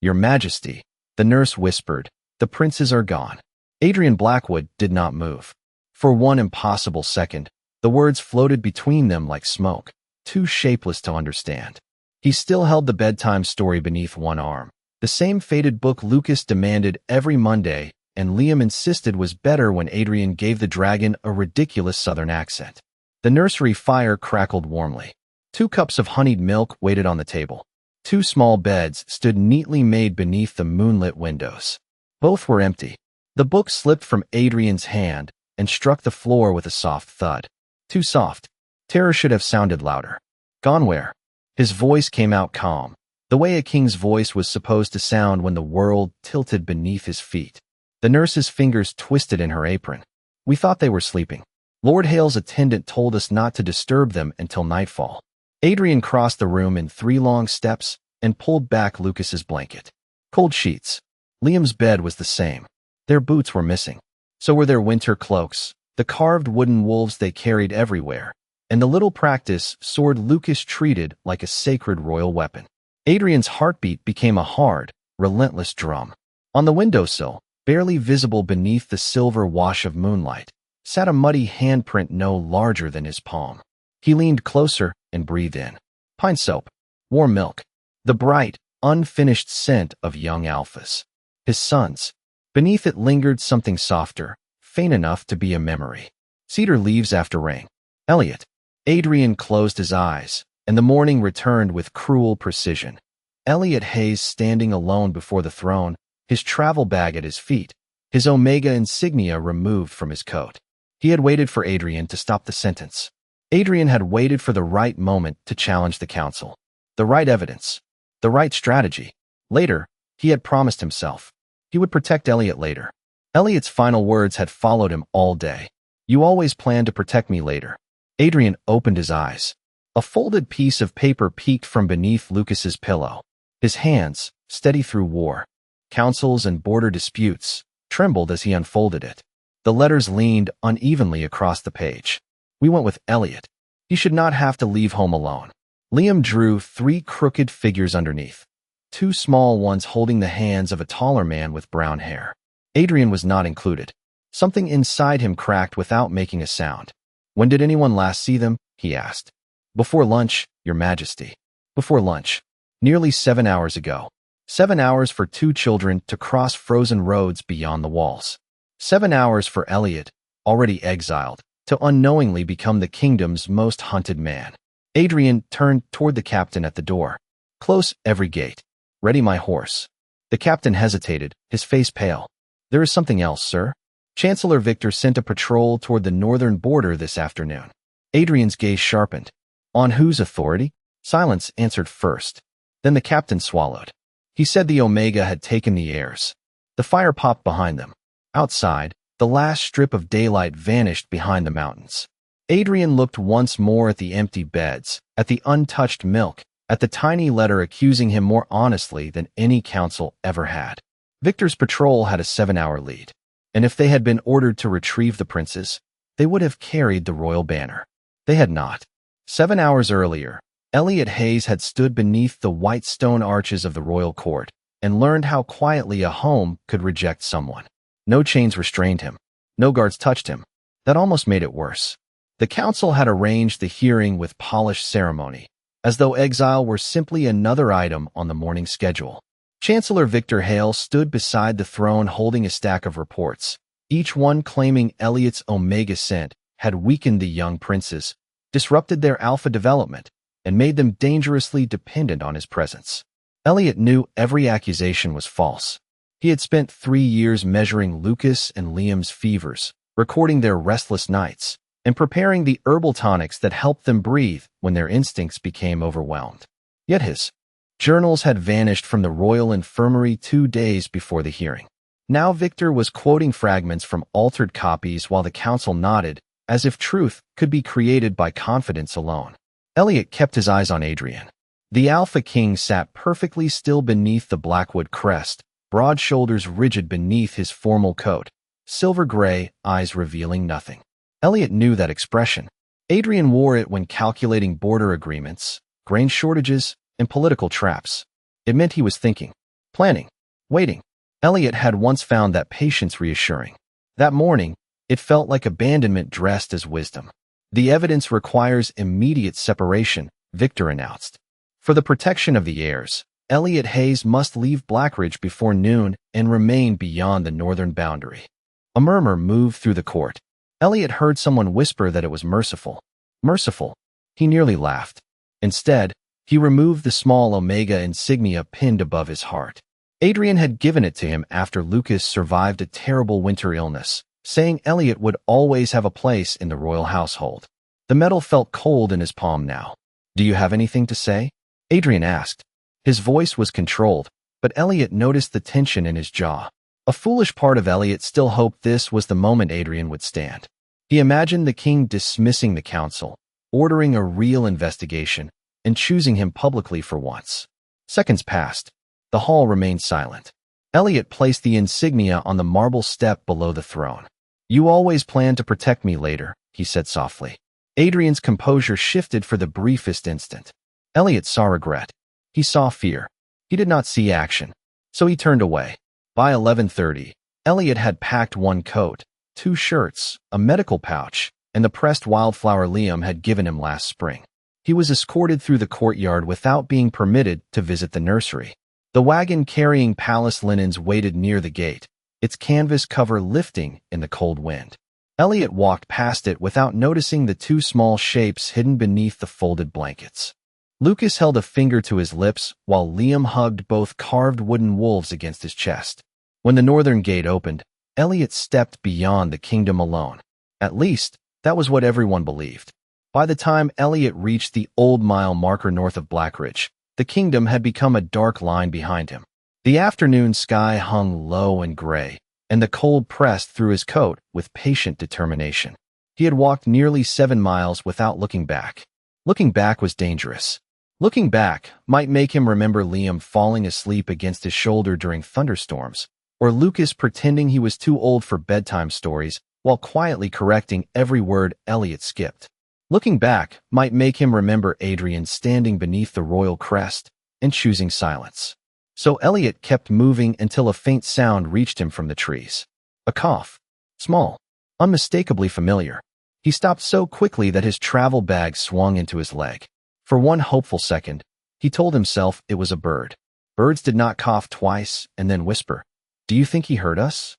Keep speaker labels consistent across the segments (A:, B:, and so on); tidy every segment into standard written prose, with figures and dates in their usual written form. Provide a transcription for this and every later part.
A: "Your Majesty," the nurse whispered, "the princes are gone." Adrian Blackwood did not move. For one impossible second, the words floated between them like smoke, too shapeless to understand. He still held the bedtime story beneath one arm, the same faded book Lucas demanded every Monday, and Liam insisted was better when Adrian gave the dragon a ridiculous southern accent. The nursery fire crackled warmly. 2 cups of honeyed milk waited on the table. 2 small beds stood neatly made beneath the moonlit windows. Both were empty. The book slipped from Adrian's hand and struck the floor with a soft thud. Too soft. Terror should have sounded louder. "Gone where?" His voice came out calm, the way a king's voice was supposed to sound when the world tilted beneath his feet. The nurse's fingers twisted in her apron. "We thought they were sleeping. Lord Hale's attendant told us not to disturb them until nightfall." Adrian crossed the room in 3 long steps and pulled back Lucas's blanket. Cold sheets. Liam's bed was the same. Their boots were missing. So were their winter cloaks, the carved wooden wolves they carried everywhere, and the little practice sword Lucas treated like a sacred royal weapon. Adrian's heartbeat became a hard, relentless drum. On the windowsill, barely visible beneath the silver wash of moonlight, sat a muddy handprint no larger than his palm. He leaned closer and breathed in. Pine soap. Warm milk. The bright, unfinished scent of young alphas. His sons. Beneath it lingered something softer, faint enough to be a memory. Cedar leaves after rain. Elliot. Adrian closed his eyes, and the morning returned with cruel precision. Elliot Hayes standing alone before the throne, his travel bag at his feet, his Omega insignia removed from his coat. He had waited for Adrian to stop the sentence. Adrian had waited for the right moment to challenge the council. The right evidence. The right strategy. Later, he had promised himself. He would protect Elliot later. Elliot's final words had followed him all day. "You always planned to protect me later." Adrian opened his eyes. A folded piece of paper peeked from beneath Lucas's pillow. His hands, steady through war, councils and border disputes, trembled as he unfolded it. The letters leaned unevenly across the page. "We went with Elliot. He should not have to leave home alone." Liam drew 3 crooked figures underneath, 2 small ones holding the hands of a taller man with brown hair. Adrian was not included. Something inside him cracked without making a sound. "When did anyone last see them?" he asked. "Before lunch, Your Majesty." Before lunch. Nearly 7 hours ago. 7 hours for 2 children to cross frozen roads beyond the walls. 7 hours for Elliot, already exiled, to unknowingly become the kingdom's most hunted man. Adrian turned toward the captain at the door. "Close every gate. Ready my horse." The captain hesitated, his face pale. "There is something else, sir. Chancellor Victor sent a patrol toward the northern border this afternoon." Adrian's gaze sharpened. "On whose authority?" Silence answered first. Then the captain swallowed. He said the Omega had taken the heirs. The fire popped behind them. Outside, the last strip of daylight vanished behind the mountains. Adrian looked once more at the empty beds, at the untouched milk, at the tiny letter accusing him more honestly than any council ever had. Victor's patrol had a 7-hour lead, and if they had been ordered to retrieve the princes, they would have carried the royal banner. They had not. 7 hours earlier, Elliot Hayes had stood beneath the white stone arches of the royal court and learned how quietly a home could reject someone. No chains restrained him. No guards touched him. That almost made it worse. The council had arranged the hearing with polished ceremony, as though exile were simply another item on the morning schedule. Chancellor Victor Hale stood beside the throne holding a stack of reports, each one claiming Elliot's Omega scent had weakened the young princes, disrupted their alpha development, and made them dangerously dependent on his presence. Elliot knew every accusation was false. He had spent 3 years measuring Lucas and Liam's fevers, recording their restless nights, and preparing the herbal tonics that helped them breathe when their instincts became overwhelmed. Yet his journals had vanished from the royal infirmary 2 days before the hearing. Now Victor was quoting fragments from altered copies while the council nodded, as if truth could be created by confidence alone. Elliot kept his eyes on Adrian. The Alpha King sat perfectly still beneath the Blackwood crest, broad shoulders rigid beneath his formal coat, silver gray eyes revealing nothing. Elliot knew that expression. Adrian wore it when calculating border agreements, grain shortages, and political traps. It meant he was thinking. Planning. Waiting. Elliot had once found that patience reassuring. That morning, it felt like abandonment dressed as wisdom. The evidence requires immediate separation, Victor announced. For the protection of the heirs, Elliot Hayes must leave Blackridge before noon and remain beyond the northern boundary. A murmur moved through the court. Elliot heard someone whisper that it was merciful. Merciful. He nearly laughed. Instead, he removed the small Omega insignia pinned above his heart. Adrian had given it to him after Lucas survived a terrible winter illness, saying Elliot would always have a place in the royal household. The metal felt cold in his palm now. "Do you have anything to say?" Adrian asked. His voice was controlled, but Elliot noticed the tension in his jaw. A foolish part of Elliot still hoped this was the moment Adrian would stand. He imagined the king dismissing the council, ordering a real investigation, and choosing him publicly for once. Seconds passed. The hall remained silent. Elliot placed the insignia on the marble step below the throne. "You always planned to protect me later," he said softly. Adrian's composure shifted for the briefest instant. Elliot saw regret. He saw fear. He did not see action, so he turned away. By 11:30, Elliot had packed one coat, 2 shirts, a medical pouch, and the pressed wildflower Liam had given him last spring. He was escorted through the courtyard without being permitted to visit the nursery. The wagon carrying palace linens waited near the gate, its canvas cover lifting in the cold wind. Elliot walked past it without noticing the 2 small shapes hidden beneath the folded blankets. Lucas held a finger to his lips while Liam hugged both carved wooden wolves against his chest. When the northern gate opened, Elliot stepped beyond the kingdom alone. At least, that was what everyone believed. By the time Elliot reached the old mile marker north of Blackridge, the kingdom had become a dark line behind him. The afternoon sky hung low and gray, and the cold pressed through his coat with patient determination. He had walked nearly 7 miles without looking back. Looking back was dangerous. Looking back might make him remember Liam falling asleep against his shoulder during thunderstorms, or Lucas pretending he was too old for bedtime stories while quietly correcting every word Elliot skipped. Looking back might make him remember Adrian standing beneath the royal crest and choosing silence. So Elliot kept moving until a faint sound reached him from the trees. A cough. Small. Unmistakably familiar. He stopped so quickly that his travel bag swung into his leg. For one hopeful second, he told himself it was a bird. Birds did not cough twice and then whisper. "Do you think he heard us?"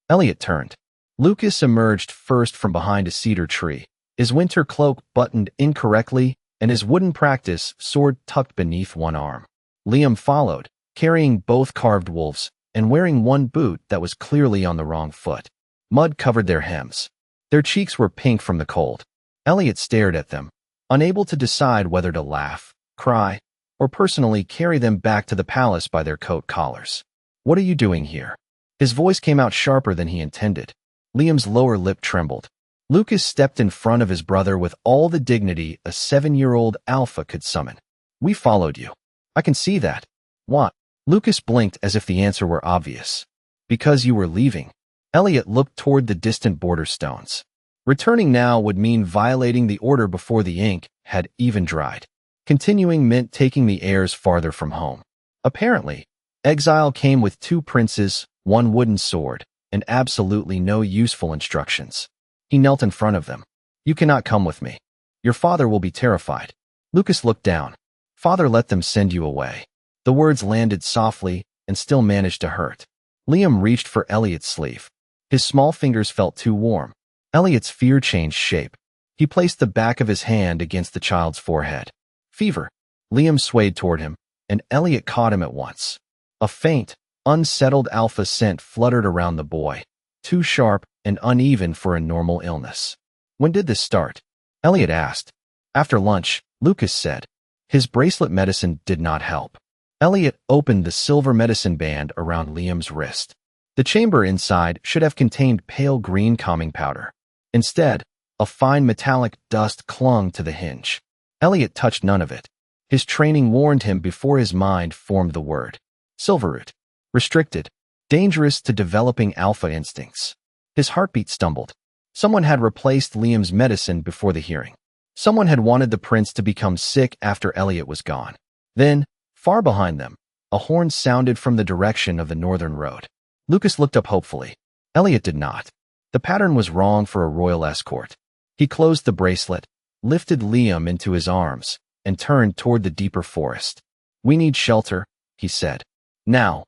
A: Elliot turned. Lucas emerged first from behind a cedar tree, his winter cloak buttoned incorrectly and his wooden practice sword tucked beneath one arm. Liam followed, carrying both carved wolves and wearing one boot that was clearly on the wrong foot. Mud covered their hems. Their cheeks were pink from the cold. Elliot stared at them, unable to decide whether to laugh, cry, or personally carry them back to the palace by their coat collars. "What are you doing here?" His voice came out sharper than he intended. Liam's lower lip trembled. Lucas stepped in front of his brother with all the dignity a 7-year-old alpha could summon. "We followed you. I can see that." "What?" Lucas blinked as if the answer were obvious. "Because you were leaving." Elliot looked toward the distant border stones. Returning now would mean violating the order before the ink had even dried. Continuing meant taking the heirs farther from home. Apparently, exile came with 2 princes, 1 wooden sword, and absolutely no useful instructions. He knelt in front of them. "You cannot come with me. Your father will be terrified." Lucas looked down. "Father let them send you away." The words landed softly and still managed to hurt. Liam reached for Elliot's sleeve. His small fingers felt too warm. Elliot's fear changed shape. He placed the back of his hand against the child's forehead. "Fever." Liam swayed toward him, and Elliot caught him at once. A faint, unsettled alpha scent fluttered around the boy, too sharp and uneven for a normal illness. "When did this start?" Elliot asked. "After lunch," Lucas said. His bracelet medicine did not help. Elliot opened the silver medicine band around Liam's wrist. The chamber inside should have contained pale green calming powder. Instead, a fine metallic dust clung to the hinge. Elliot touched none of it. His training warned him before his mind formed the word. Silverroot. Restricted. Dangerous to developing alpha instincts. His heartbeat stumbled. Someone had replaced Liam's medicine before the hearing. Someone had wanted the prince to become sick after Elliot was gone. Then, far behind them, A horn sounded from the direction of the northern road. Lucas looked up hopefully. Elliot did not. The pattern was wrong for a royal escort. He closed the bracelet, lifted Liam into his arms, and turned toward the deeper forest. "We need shelter," he said. Now,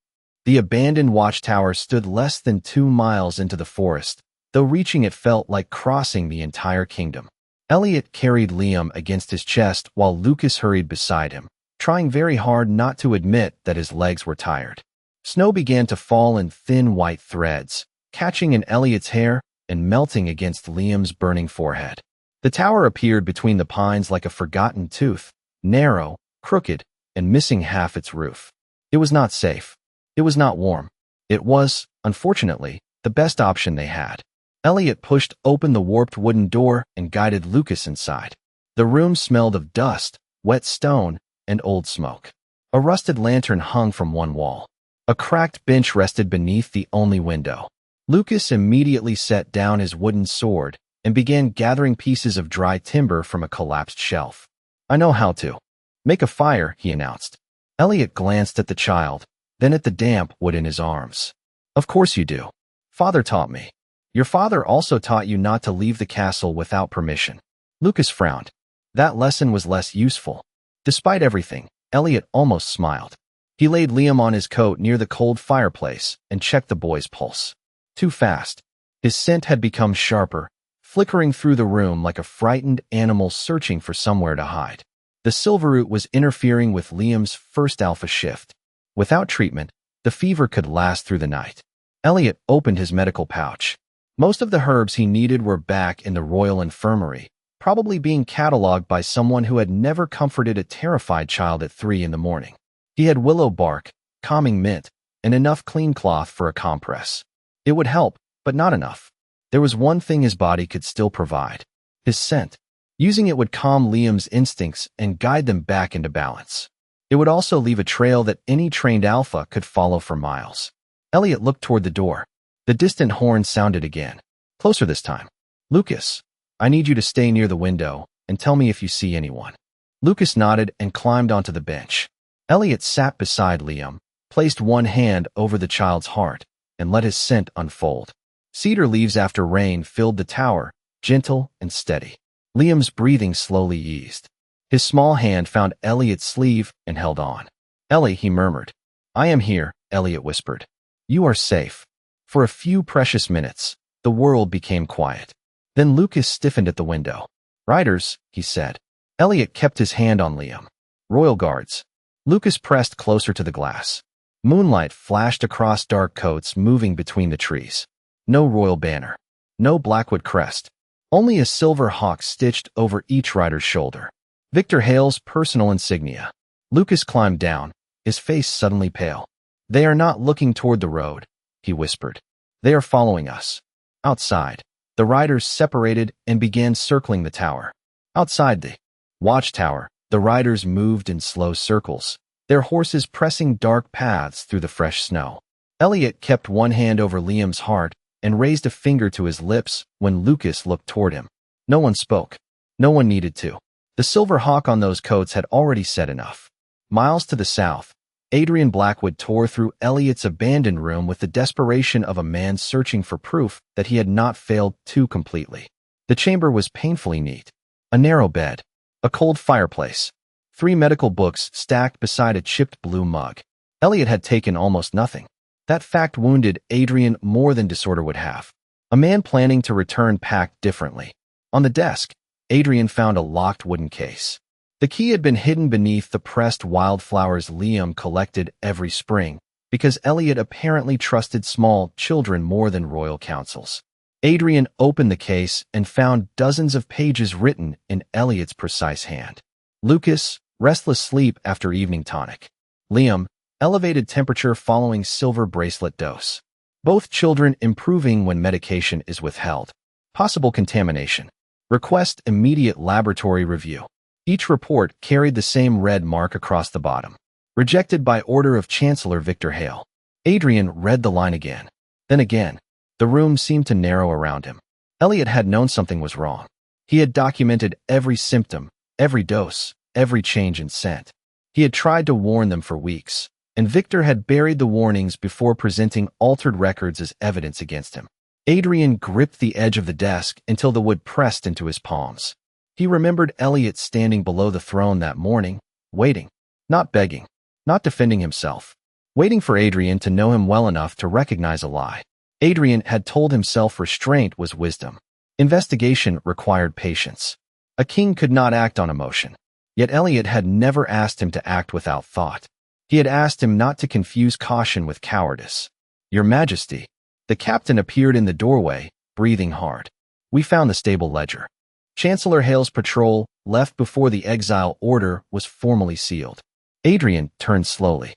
A: the abandoned watchtower stood less than 2 miles into the forest, though reaching it felt like crossing the entire kingdom. Elliot carried Liam against his chest while Lucas hurried beside him, trying very hard not to admit that his legs were tired. Snow began to fall in thin white threads, catching in Elliot's hair and melting against Liam's burning forehead. The tower appeared between the pines like a forgotten tooth, narrow, crooked, and missing half its roof. It was not safe. It was not warm. It was, unfortunately, the best option they had. Elliot pushed open the warped wooden door and guided Lucas inside. The room smelled of dust, wet stone, and old smoke. A rusted lantern hung from one wall. A cracked bench rested beneath the only window. Lucas immediately set down his wooden sword and began gathering pieces of dry timber from a collapsed shelf. "I know how to make a fire," he announced. Elliot glanced at the child, then at the damp wood in his arms. "Of course you do. Father taught me." "Your father also taught you not to leave the castle without permission." Lucas frowned. That lesson was less useful. Despite everything, Elliot almost smiled. He laid Liam on his coat near the cold fireplace and checked the boy's pulse. Too fast. His scent had become sharper, flickering through the room like a frightened animal searching for somewhere to hide. The silverroot was interfering with Liam's first alpha shift. Without treatment, the fever could last through the night. Elliot opened his medical pouch. Most of the herbs he needed were back in the royal infirmary, probably being cataloged by someone who had never comforted a terrified child at 3 in the morning. He had willow bark, calming mint, and enough clean cloth for a compress. It would help, but not enough. There was one thing his body could still provide: his scent. Using it would calm Liam's instincts and guide them back into balance. It would also leave a trail that any trained alpha could follow for miles. Elliot looked toward the door. The distant horn sounded again, closer this time. "Lucas, I need you to stay near the window and tell me if you see anyone." Lucas nodded and climbed onto the bench. Elliot sat beside Liam, placed one hand over the child's heart, and let his scent unfold. Cedar leaves after rain filled the tower, gentle and steady. Liam's breathing slowly eased. His small hand found Elliot's sleeve and held on. "Ellie," he murmured. "I am here," Elliot whispered. "You are safe." For a few precious minutes, the world became quiet. Then Lucas stiffened at the window. "Riders," he said. Elliot kept his hand on Liam. "Royal guards." Lucas pressed closer to the glass. Moonlight flashed across dark coats moving between the trees. No royal banner. No Blackwood crest. Only a silver hawk stitched over each rider's shoulder. Victor Hale's personal insignia. Lucas climbed down, his face suddenly pale. "They are not looking toward the road," he whispered. "They are following us." Outside, the riders separated and began circling the tower. Outside the watchtower, the riders moved in slow circles, their horses pressing dark paths through the fresh snow. Elliot kept one hand over Liam's heart and raised a finger to his lips when Lucas looked toward him. No one spoke. No one needed to. The silver hawk on those coats had already said enough. Miles to the south, Adrian Blackwood tore through Elliot's abandoned room with the desperation of a man searching for proof that he had not failed too completely. The chamber was painfully neat. A narrow bed, a cold fireplace, 3 medical books stacked beside a chipped blue mug. Elliot had taken almost nothing. That fact wounded Adrian more than disorder would have. A man planning to return packed differently. On the desk, Adrian found a locked wooden case. The key had been hidden beneath the pressed wildflowers Liam collected every spring, because Elliot apparently trusted small children more than royal councils. Adrian opened the case and found dozens of pages written in Elliot's precise hand. Lucas, restless sleep after evening tonic. Liam, elevated temperature following silver bracelet dose. Both children improving when medication is withheld. Possible contamination. Request immediate laboratory review. Each report carried the same red mark across the bottom. Rejected by order of Chancellor Victor Hale. Adrian read the line again. Then again. The room seemed to narrow around him. Elliot had known something was wrong. He had documented every symptom, every dose, every change in scent. He had tried to warn them for weeks, and Victor had buried the warnings before presenting altered records as evidence against him. Adrian gripped the edge of the desk until the wood pressed into his palms. He remembered Elliot standing below the throne that morning, waiting, not begging, not defending himself, waiting for Adrian to know him well enough to recognize a lie. Adrian had told himself restraint was wisdom. Investigation required patience. A king could not act on emotion. Yet Elliot had never asked him to act without thought. He had asked him not to confuse caution with cowardice. "Your Majesty." The captain appeared in the doorway, breathing hard. "We found the stable ledger." Chancellor Hale's patrol left before the exile order was formally sealed. Adrian turned slowly.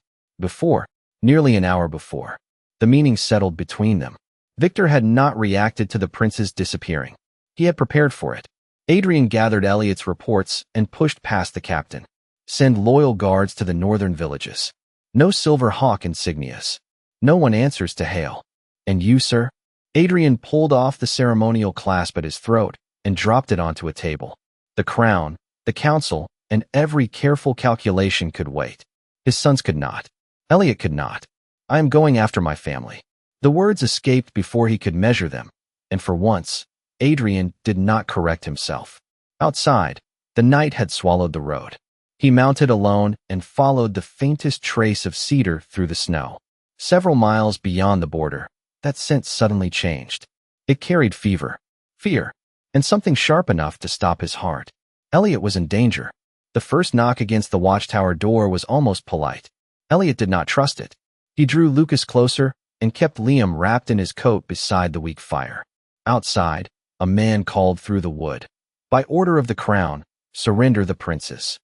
A: Nearly an hour before, the meaning settled between them. Victor had not reacted to the prince's disappearing. He had prepared for it. Adrian gathered Elliot's reports and pushed past the captain. "Send loyal guards to the northern villages. No Silver Hawk insignias. No one answers to Hale. And you, sir?" Adrian pulled off the ceremonial clasp at his throat and dropped it onto a table. The crown, the council, and every careful calculation could wait. His sons could not. Elliot could not. "I am going after my family." The words escaped before he could measure them, and for once, Adrian did not correct himself. Outside, the night had swallowed the road. He mounted alone and followed the faintest trace of cedar through the snow. Several miles beyond the border, that scent suddenly changed. It carried fear, and something sharp enough to stop his heart. Elliot was in danger. The first knock against the watchtower door was almost polite. Elliot did not trust it. He drew Lucas closer and kept Liam wrapped in his coat beside the weak fire. Outside, a man called through the wood. "By order of the crown, surrender the princes."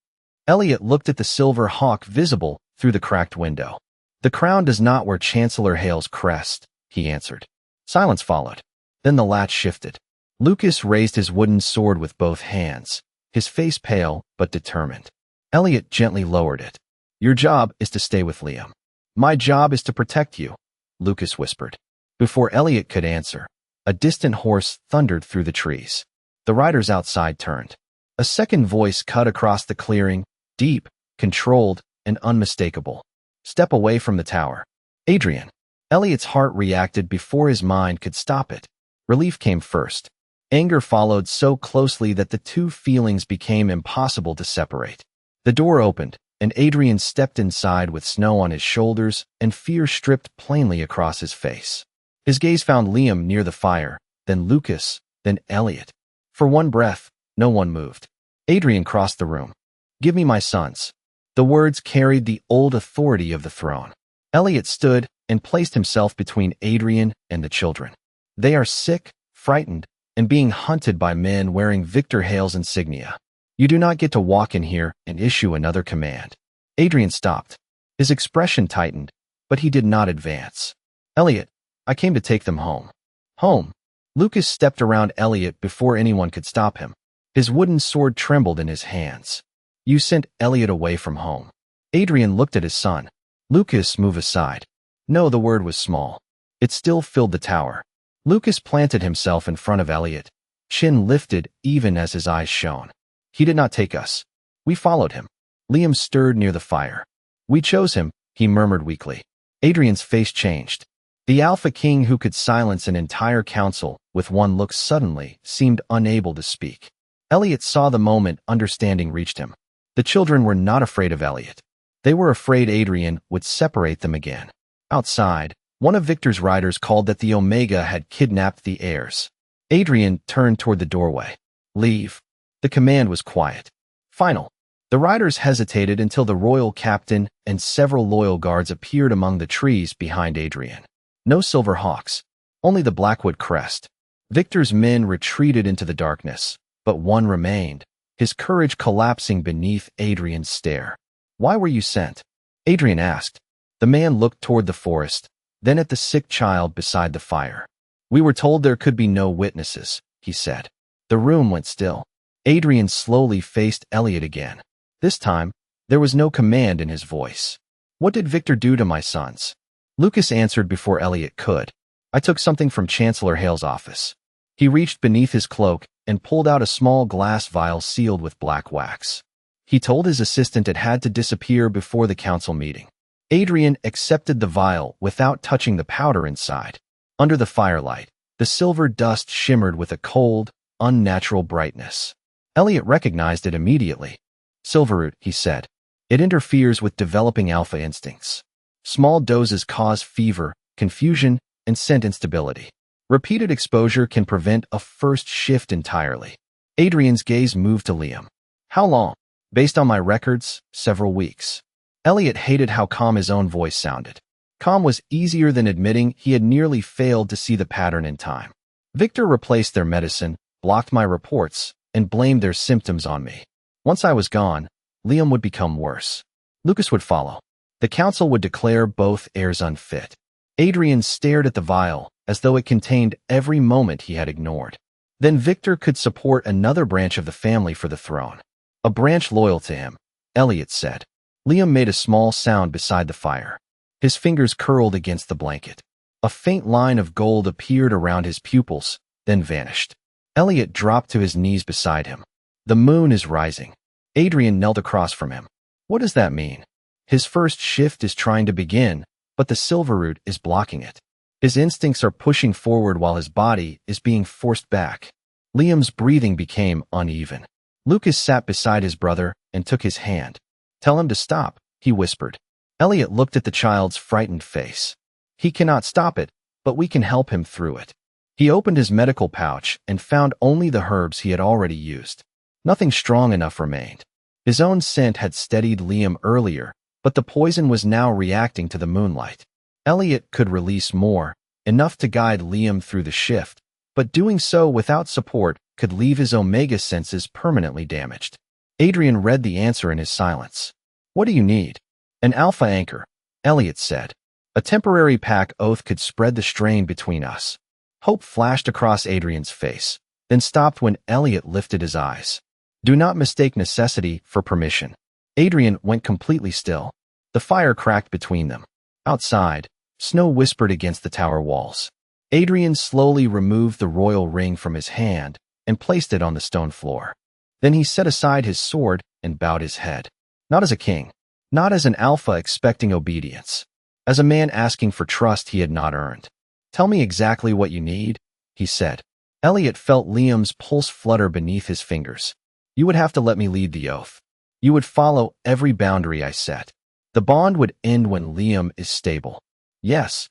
A: Elliot looked at the Silver Hawk visible through the cracked window. "The crown does not wear Chancellor Hale's crest," he answered. Silence followed. Then the latch shifted. Lucas raised his wooden sword with both hands, his face pale but determined. Elliot gently lowered it. "Your job is to stay with Liam. My job is to protect you," Lucas whispered. Before Elliot could answer, a distant horse thundered through the trees. The riders outside turned. A second voice cut across the clearing, deep, controlled, and unmistakable. "Step away from the tower." "Adrian." Elliot's heart reacted before his mind could stop it. Relief came first. Anger followed so closely that the two feelings became impossible to separate. The door opened, and Adrian stepped inside with snow on his shoulders and fear stripped plainly across his face. His gaze found Liam near the fire, then Lucas, then Elliot. For one breath, no one moved. Adrian crossed the room. "Give me my sons." The words carried the old authority of the throne. Elliot stood and placed himself between Adrian and the children. "They are sick, frightened, and being hunted by men wearing Victor Hale's insignia. You do not get to walk in here and issue another command." Adrian stopped. His expression tightened, but he did not advance. "Elliot, I came to take them home." "Home?" Lucas stepped around Elliot before anyone could stop him. His wooden sword trembled in his hands. "You sent Elliot away from home." Adrian looked at his son. Lucas, move aside. No, the word was small. It still filled the tower. Lucas planted himself in front of Elliot, chin lifted even as his eyes shone. "He did not take us. We followed him." Liam stirred near the fire. "We chose him," he murmured weakly. Adrian's face changed. The Alpha King who could silence an entire council with one look suddenly seemed unable to speak. Elliot saw the moment understanding reached him. The children were not afraid of Elliot. They were afraid Adrian would separate them again. Outside, one of Victor's riders called that the Omega had kidnapped the heirs. Adrian turned toward the doorway. "Leave." The command was quiet. Final. The riders hesitated until the royal captain and several loyal guards appeared among the trees behind Adrian. No Silver Hawks, only the Blackwood crest. Victor's men retreated into the darkness, but one remained, his courage collapsing beneath Adrian's stare. "Why were you sent?" Adrian asked. The man looked toward the forest, then at the sick child beside the fire. "We were told there could be no witnesses," he said. The room went still. Adrian slowly faced Elliot again. This time, there was no command in his voice. "What did Victor do to my sons?" Lucas answered before Elliot could. "I took something from Chancellor Hale's office." He reached beneath his cloak and pulled out a small glass vial sealed with black wax. He told his assistant it had to disappear before the council meeting. Adrian accepted the vial without touching the powder inside. Under the firelight, the silver dust shimmered with a cold, unnatural brightness. Elliot recognized it immediately. Silverroot, he said. It interferes with developing alpha instincts. Small doses cause fever, confusion, and scent instability. Repeated exposure can prevent a first shift entirely. Adrian's gaze moved to Liam. How long? Based on my records, several weeks. Elliot hated how calm his own voice sounded. Calm was easier than admitting he had nearly failed to see the pattern in time. Victor replaced their medicine, blocked my reports, and blamed their symptoms on me. Once I was gone, Liam would become worse. Lucas would follow. The council would declare both heirs unfit. Adrian stared at the vial, as though it contained every moment he had ignored. Then Victor could support another branch of the family for the throne. A branch loyal to him, Elliot said. Liam made a small sound beside the fire. His fingers curled against the blanket. A faint line of gold appeared around his pupils, then vanished. Elliot dropped to his knees beside him. The moon is rising. Adrian knelt across from him. What does that mean? His first shift is trying to begin, but the Silverroot is blocking it. His instincts are pushing forward while his body is being forced back. Liam's breathing became uneven. Lucas sat beside his brother and took his hand. Tell him to stop, he whispered. Elliot looked at the child's frightened face. He cannot stop it, but we can help him through it. He opened his medical pouch and found only the herbs he had already used. Nothing strong enough remained. His own scent had steadied Liam earlier, but the poison was now reacting to the moonlight. Elliot could release more, enough to guide Liam through the shift, but doing so without support could leave his Omega senses permanently damaged. Adrian read the answer in his silence. What do you need? An alpha anchor, Elliot said. A temporary pack oath could spread the strain between us. Hope flashed across Adrian's face, then stopped when Elliot lifted his eyes. Do not mistake necessity for permission. Adrian went completely still. The fire cracked between them. Outside, snow whispered against the tower walls. Adrian slowly removed the royal ring from his hand and placed it on the stone floor. Then he set aside his sword and bowed his head. Not as a king, not as an alpha expecting obedience, as a man asking for trust he had not earned. Tell me exactly what you need, he said. Elliot felt Liam's pulse flutter beneath his fingers. You would have to let me lead the oath. You would follow every boundary I set. The bond would end when Liam is stable. Yes.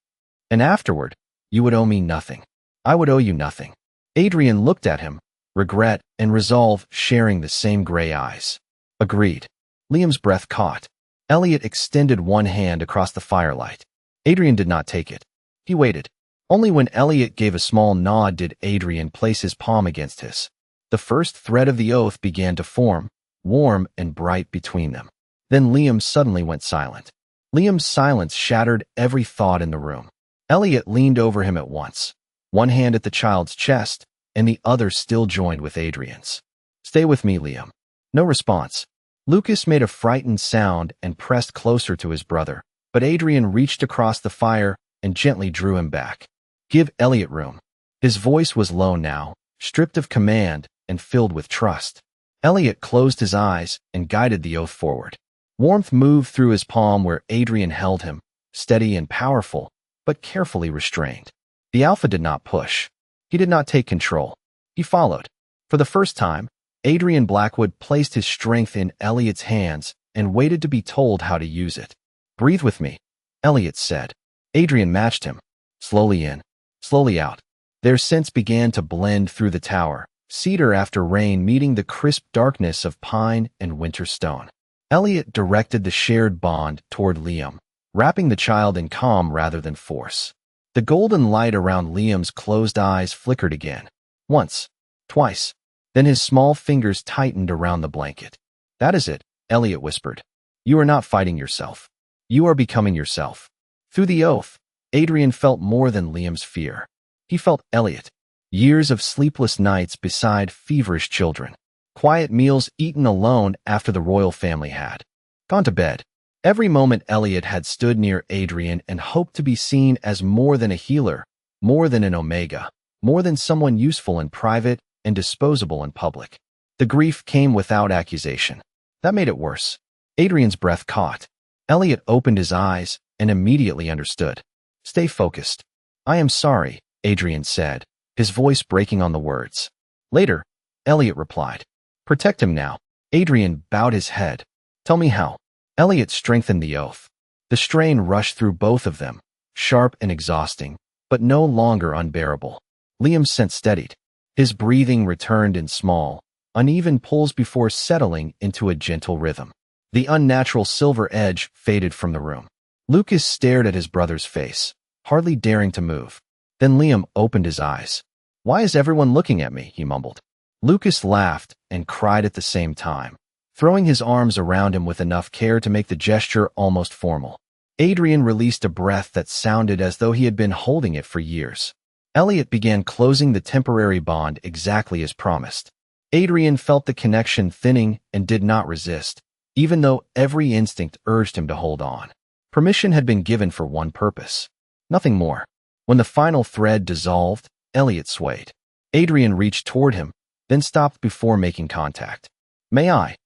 A: And afterward, you would owe me nothing. I would owe you nothing. Adrian looked at him, regret and resolve sharing the same gray eyes. Agreed. Liam's breath caught. Elliot extended one hand across the firelight. Adrian did not take it. He waited. Only when Elliot gave a small nod did Adrian place his palm against his. The first thread of the oath began to form, warm and bright between them. Then Liam suddenly went silent. Liam's silence shattered every thought in the room. Elliot leaned over him at once, one hand at the child's chest, and the other still joined with Adrian's. Stay with me, Liam. No response. Lucas made a frightened sound and pressed closer to his brother, but Adrian reached across the fire and gently drew him back. Give Elliot room. His voice was low now, stripped of command and filled with trust. Elliot closed his eyes and guided the oath forward. Warmth moved through his palm where Adrian held him, steady and powerful, but carefully restrained. The alpha did not push. He did not take control. He followed. For the first time, Adrian Blackwood placed his strength in Elliot's hands and waited to be told how to use it. Breathe with me, Elliot said. Adrian matched him. Slowly in, slowly out. Their scents began to blend through the tower, cedar after rain meeting the crisp darkness of pine and winter stone. Elliot directed the shared bond toward Liam, wrapping the child in calm rather than force. The golden light around Liam's closed eyes flickered again. Once, twice. Then his small fingers tightened around the blanket. That is it, Elliot whispered. You are not fighting yourself. You are becoming yourself. Through the oath, Adrian felt more than Liam's fear. He felt Elliot. Years of sleepless nights beside feverish children. Quiet meals eaten alone after the royal family had gone to bed. Every moment Elliot had stood near Adrian and hoped to be seen as more than a healer, more than an Omega, more than someone useful in private and disposable in public. The grief came without accusation. That made it worse. Adrian's breath caught. Elliot opened his eyes and immediately understood. Stay focused. I am sorry, Adrian said, his voice breaking on the words. Later, Elliot replied. Protect him now. Adrian bowed his head. Tell me how. Elliot strengthened the oath. The strain rushed through both of them, sharp and exhausting, but no longer unbearable. Liam's sense steadied. His breathing returned in small, uneven pulls before settling into a gentle rhythm. The unnatural silver edge faded from the room. Lucas stared at his brother's face, hardly daring to move. Then Liam opened his eyes. Why is everyone looking at me? He mumbled. Lucas laughed and cried at the same time, throwing his arms around him with enough care to make the gesture almost formal. Adrian released a breath that sounded as though he had been holding it for years. Elliot began closing the temporary bond exactly as promised. Adrian felt the connection thinning and did not resist, even though every instinct urged him to hold on. Permission had been given for one purpose. Nothing more. When the final thread dissolved, Elliot swayed. Adrian reached toward him, then stopped before making contact. May I?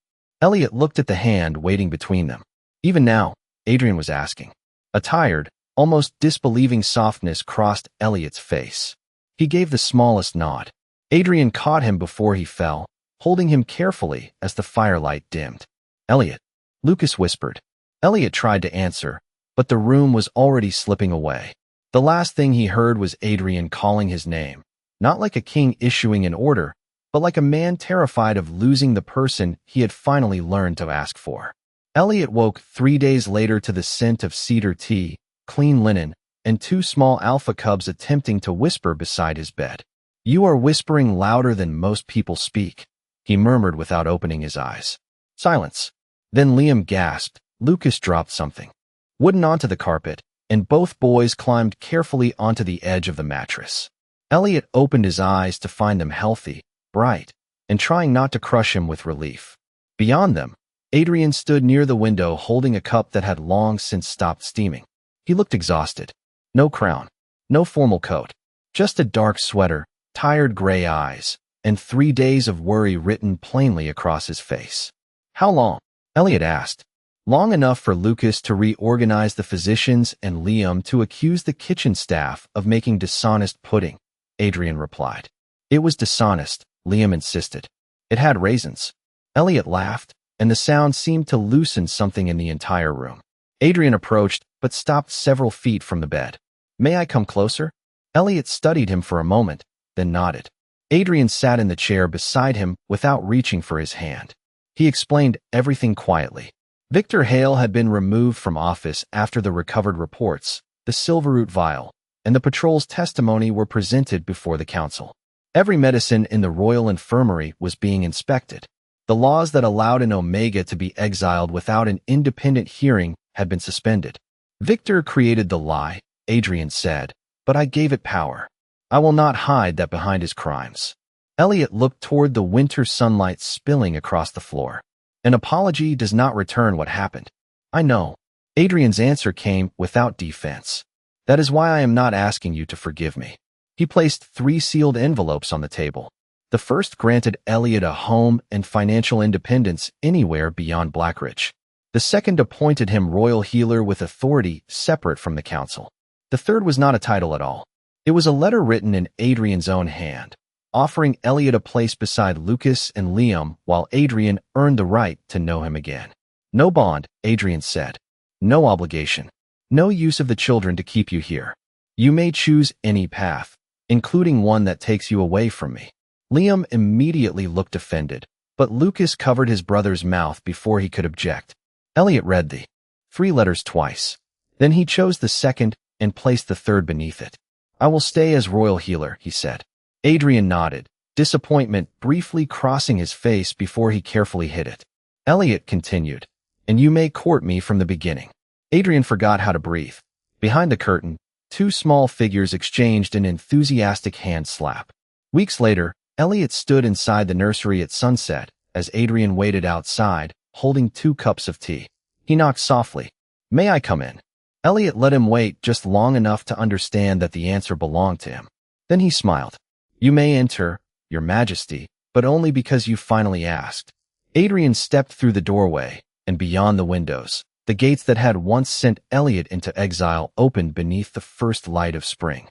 A: Elliot looked at the hand waiting between them. Even now, Adrian was asking. A tired, almost disbelieving softness crossed Elliot's face. He gave the smallest nod. Adrian caught him before he fell, holding him carefully as the firelight dimmed. Elliot, Lucas whispered. Elliot tried to answer, but the room was already slipping away. The last thing he heard was Adrian calling his name, not like a king issuing an order, but like a man terrified of losing the person he had finally learned to ask for. Elliot woke 3 days later to the scent of cedar tea, clean linen, and 2 small alpha cubs attempting to whisper beside his bed. You are whispering louder than most people speak, he murmured without opening his eyes. Silence. Then Liam gasped. Lucas dropped something. Wooden onto the carpet, and both boys climbed carefully onto the edge of the mattress. Elliot opened his eyes to find them healthy, bright, and trying not to crush him with relief. Beyond them, Adrian stood near the window holding a cup that had long since stopped steaming. He looked exhausted. No crown, no formal coat, just a dark sweater, tired gray eyes, and 3 days of worry written plainly across his face. How long? Elliot asked. Long enough for Lucas to reorganize the physicians and Liam to accuse the kitchen staff of making dishonest pudding, Adrian replied. It was dishonest, Liam insisted. It had raisins. Elliot laughed, and the sound seemed to loosen something in the entire room. Adrian approached, but stopped several feet from the bed. May I come closer? Elliot studied him for a moment, then nodded. Adrian sat in the chair beside him without reaching for his hand. He explained everything quietly. Victor Hale had been removed from office after the recovered reports, the Silverroot vial, and the patrol's testimony were presented before the council. Every medicine in the Royal Infirmary was being inspected. The laws that allowed an Omega to be exiled without an independent hearing had been suspended. Victor created the lie, Adrian said, but I gave it power. I will not hide that behind his crimes. Elliot looked toward the winter sunlight spilling across the floor. An apology does not return what happened. I know. Adrian's answer came without defense. That is why I am not asking you to forgive me. He placed 3 sealed envelopes on the table. The first granted Elliot a home and financial independence anywhere beyond Blackridge. The second appointed him royal healer with authority separate from the council. The third was not a title at all. It was a letter written in Adrian's own hand, offering Elliot a place beside Lucas and Liam while Adrian earned the right to know him again. No bond, Adrian said. No obligation. No use of the children to keep you here. You may choose any path, including one that takes you away from me. Liam immediately looked offended, but Lucas covered his brother's mouth before he could object. Elliot read the 3 letters twice. Then he chose the second and placed the third beneath it. I will stay as royal healer, he said. Adrian nodded, disappointment briefly crossing his face before he carefully hid it. Elliot continued, and you may court me from the beginning. Adrian forgot how to breathe. Behind the curtain, 2 small figures exchanged an enthusiastic hand slap. Weeks later, Elliot stood inside the nursery at sunset as Adrian waited outside, holding 2 cups of tea. He knocked softly. May I come in? Elliot let him wait just long enough to understand that the answer belonged to him. Then he smiled. You may enter, Your Majesty, but only because you finally asked. Adrian stepped through the doorway and beyond the windows, The gates that had once sent Elliot into exile opened beneath the first light of spring.